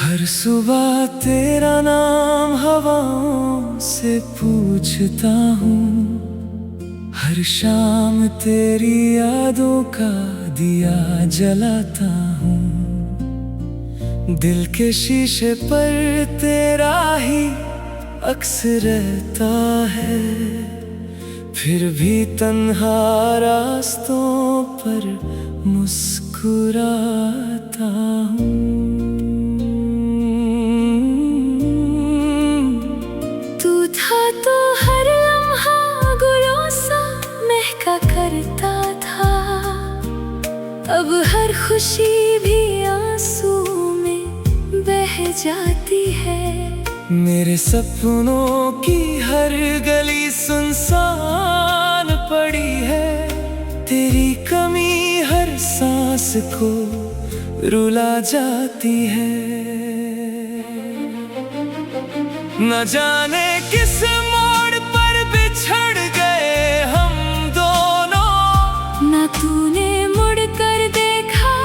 हर सुबह तेरा नाम हवाओं से पूछता हूँ, हर शाम तेरी यादों का दिया जलाता हूँ। दिल के शीशे पर तेरा ही अक्स रहता है, फिर भी तन्हा रास्तों पर मुस्कुराता हूँ। तू था तो हर लम्हा गुलों सा महका करता था, अब हर खुशी भी आंसू में बह जाती है। मेरे सपनों की हर गली सुनसान पड़ी है, तेरी कमी हर सांस को रुला जाती है। न जाने किस मोड़ पर बिछड़ गए हम दोनों, न तूने मुड़ कर देखा,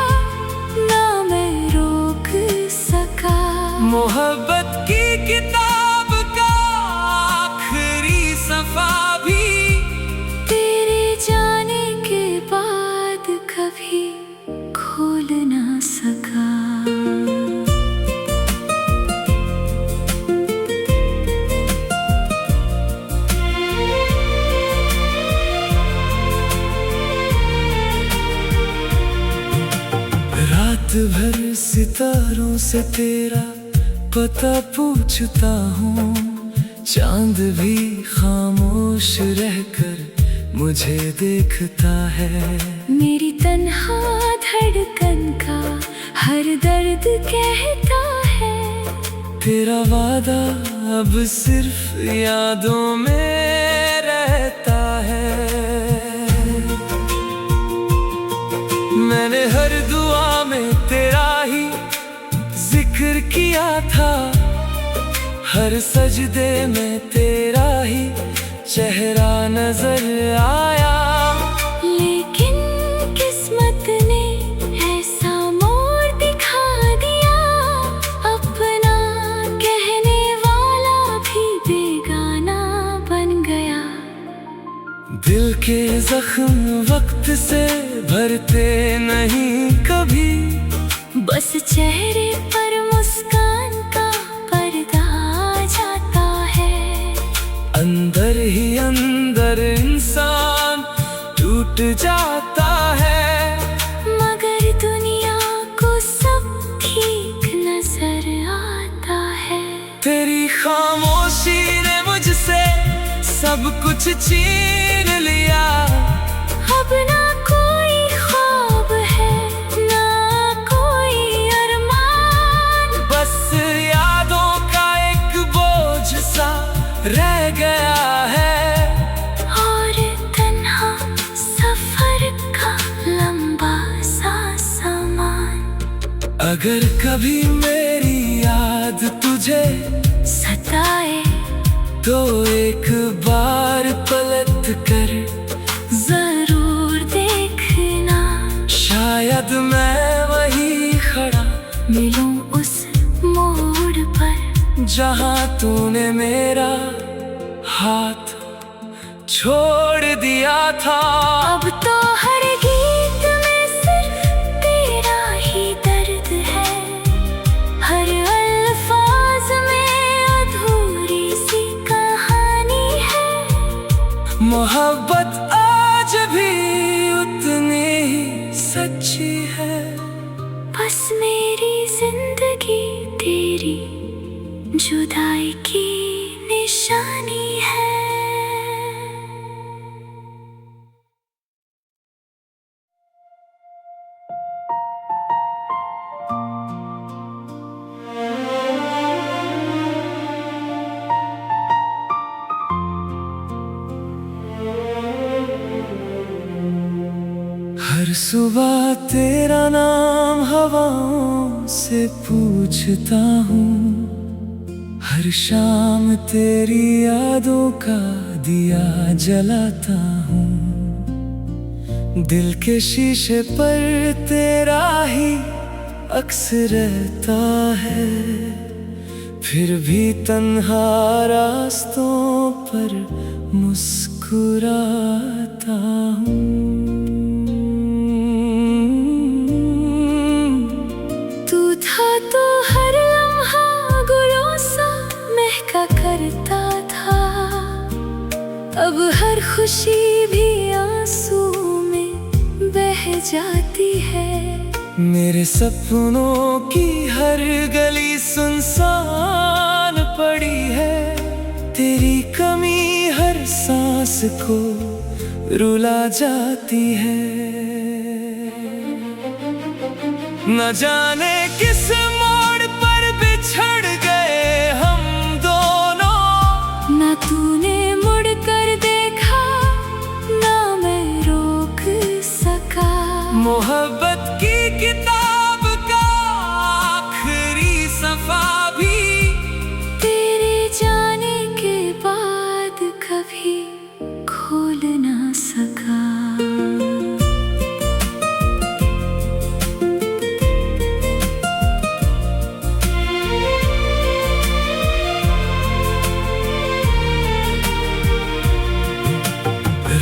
ना मैं रोक सका। मोहब्बत की किताब का आखिरी सफा भी तेरे जाने के बाद कभी खोल ना सका। रात भर सितारों से तेरा पता पूछता हूँ, चांद भी खामोश रहकर मुझे देखता है। मेरी तन्हा धड़कन का हर दर्द कहता है, तेरा वादा अब सिर्फ यादों में रहता है। मैंने हर दुआ में तेरा ही जिक्र किया था, हर सजदे में तेरा ही चेहरा नजर आया। लेकिन किस्मत ने ऐसा मोड़ दिखा दिया, अपना कहने वाला भी बेगाना बन गया। दिल के जख्म वक्त से भरते नहीं कभी, बस चेहरे पर मुस्कान का पर्दा आ जाता है। अंदर ही अंदर इंसान टूट जाता है, मगर दुनिया को सब ठीक नजर आता है। तेरी खामोशी ने मुझसे सब कुछ छीन लिया। अब ना कोई ख्वाब है, ना कोई अरमान, बस यादों का एक बोझ सा रह गया है, और तन्हा सफर का लंबा सा सामान। अगर कभी मेरी याद तुझे सताए तो एक बार पलट कर जरूर देखना, शायद मैं वही खड़ा मिलूं उस मोड़ पर, जहाँ तूने मेरा हाथ छोड़ दिया था। अब तो हर गीत में सिर्फ तेरा ही दर्द है, हर अल्फाज में अधूरी सी कहानी है। मोहब्बत आज भी उतनी ही सच्ची है, बस मेरी जिंदगी तेरी जुदाई की निशानी है। हर सुबह तेरा नाम हवाओं से पूछता हूँ, हर शाम तेरी यादों का दिया जलाता हूँ। दिल के शीशे पर तेरा ही अक्स रहता है, फिर भी तन्हा रास्तों पर मुस्कुराता हूँ। तू था तो हर लम्हा गुलों सा महका करता था, अब हर खुशी भी आंसू में बह जाती है। मेरे सपनों की हर गली सुनसान पड़ी है, तेरी कमी हर सांस को रुला जाती है। न जाने किस मोड़ पर बिछड़ गए हम दोनों, न तूने मुड़ कर देखा, ना मैं रोक सका। मोहब्बत की किताब का आखिरी सफा भी तेरे जाने के बाद कभी खोल ना सका।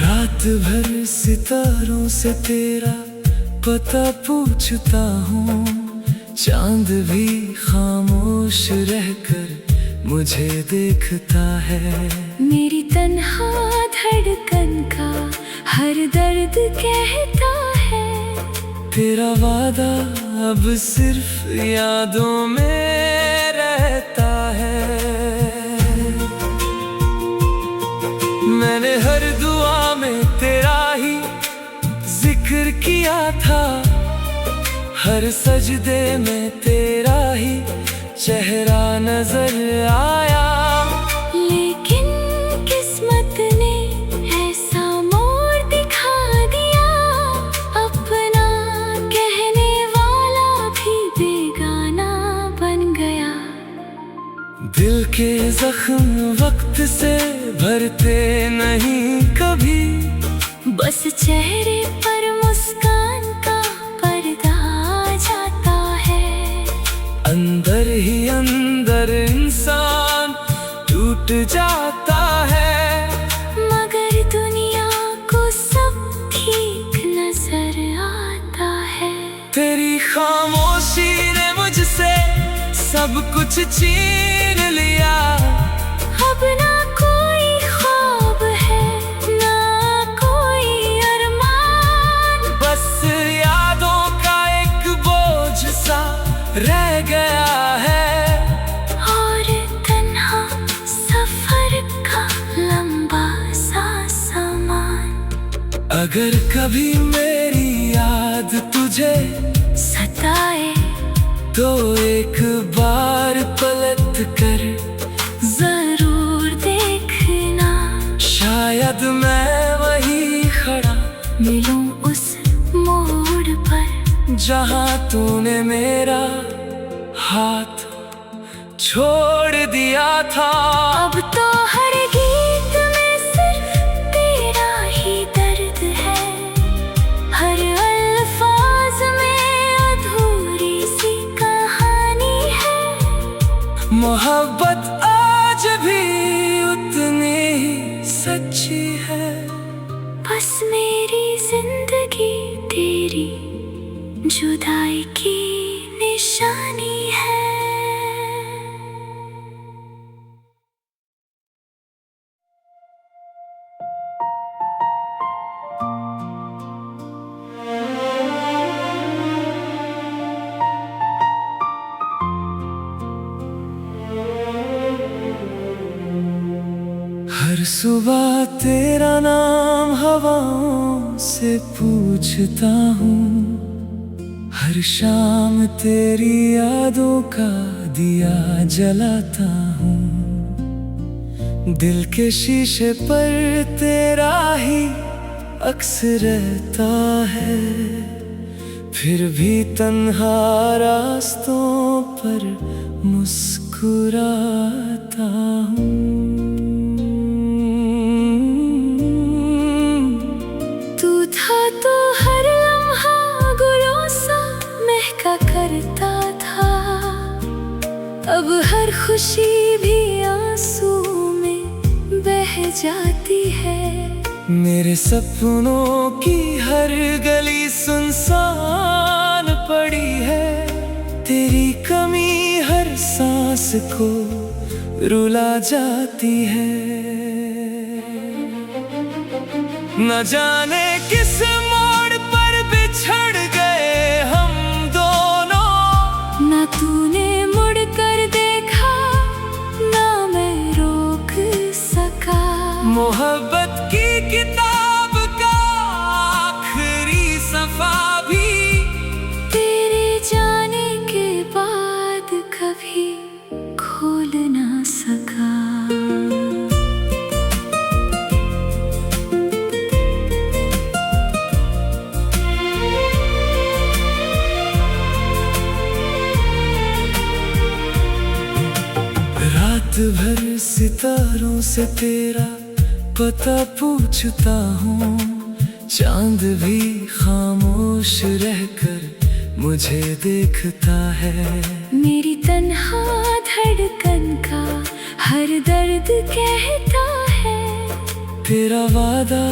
रात भर सितारों से तेरा पता पूछता हूँ, चांद भी खामोश रहकर मुझे देखता है। मेरी तन्हा धड़कन का हर दर्द कहता है, तेरा वादा अब सिर्फ यादों में रहता है। मैंने हर दुआ में तेरा ही जिक्र किया था, हर सजदे में तेरा ही चेहरा नजर आया। लेकिन किस्मत ने ऐसा मोड़ दिखा दिया, अपना कहने वाला भी बेगाना बन गया। दिल के जख्म वक्त से भरते नहीं कभी, बस चेहरे पर मुस्कान का पर्दा आ जाता है। अंदर ही अंदर इंसान टूट जाता है, मगर दुनिया को सब ठीक नजर आता है। तेरी खामोशी ने मुझसे सब कुछ छीन लिया। अब ना कोई ख्वाब है, ना कोई अरमान, बस यादों का एक बोझ सा रह गया है, और तन्हा सफर का लंबा सा सामान। अगर कभी मेरी याद तुझे सताए तो एक बार पलट कर जरूर देखना, शायद मैं वही खड़ा मिलूं उस मोड़ पर जहाँ तूने मेरा हाथ छोड़ दिया था। अब तो हर गीत में सिर्फ तेरा ही दर्द है, हर अल्फाज में अधूरी सी कहानी है। मोहब्बत आज भी उतनी ही सच्ची है, बस मेरी जिंदगी तेरी जुदाई की निशानी है। हर सुबह तेरा नाम हवाओं से पूछता हूँ, हर शाम तेरी यादों का दिया जलाता हूँ। दिल के शीशे पर तेरा ही अक्स रहता है, फिर भी तन्हा रास्तों पर मुस्कुराता हूँ। तू था तो हर लम्हा गुलों सा महका करता अब हर खुशी भी आंसू में बह जाती है। मेरे सपनों की हर गली सुनसान पड़ी है। तेरी कमी हर सांस को रुला जाती है। न जाने किस मोड़ पर बिछड़ गए हम दोनों। न तूने मुड़ कर देखा, ना मैं रोक सका। मोहब्बत की किताब का आखिरी सफा भी तेरे जाने के बाद कभी खोल ना सका। रात भर सितारों से तेरा पता पूछता हूँ। चांद भी खामोश रहकर मुझे देखता है। मेरी तन्हा धड़कन का हर दर्द कहता है। तेरा वादा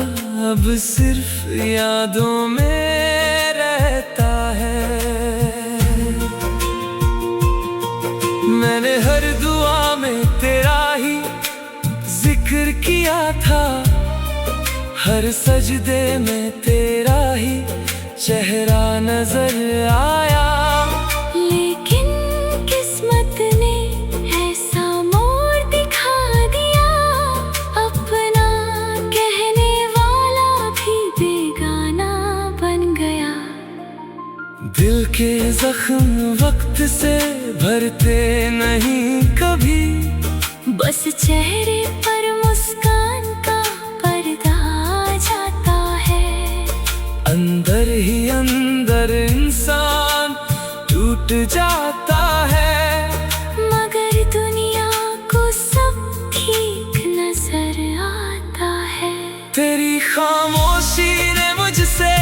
अब सिर्फ यादों में रहता है। मैंने हर दुआ में तेरा ही जिक्र किया था। हर सजदे में तेरा ही चेहरा नजर आया। लेकिन किस्मत ने ऐसा मोड़ दिखा दिया, अपना कहने वाला भी बेगाना बन गया। दिल के जख्म वक्त से भरते नहीं कभी। बस चेहरे पर मुस्कान का पर्दा आ जाता है। अंदर ही अंदर इंसान टूट जाता है। मगर दुनिया को सब ठीक नजर आता है। तेरी खामोशी ने मुझसे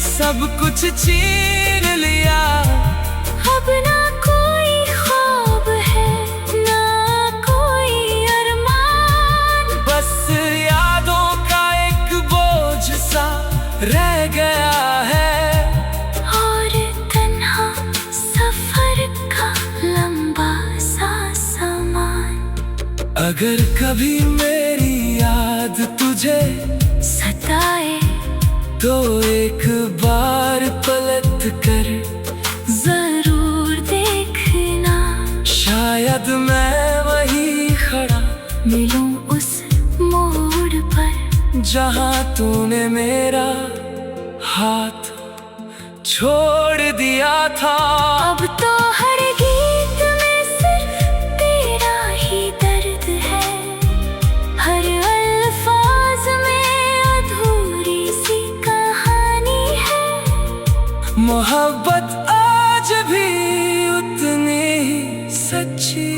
सब कुछ छीन लिया। अब ना कोई ख्वाब है, ना कोई अरमान। बस यादों का एक बोझ सा रह गया है। और तन्हा सफर का लंबा सा सामान। अगर कभी मेरी याद तुझे सताए तो एक बार पलट कर जरूर देखना। शायद मैं वही खड़ा मिलूं उस मोड़ पर, जहाँ तूने मेरा हाथ छोड़ दिया था। अब तो हर गीत में सिर्फ तेरा ही दर्द है। हर अल्फाज में अधूरी सी कहानी है। मोहब्बत आज भी उतनी ही सच्ची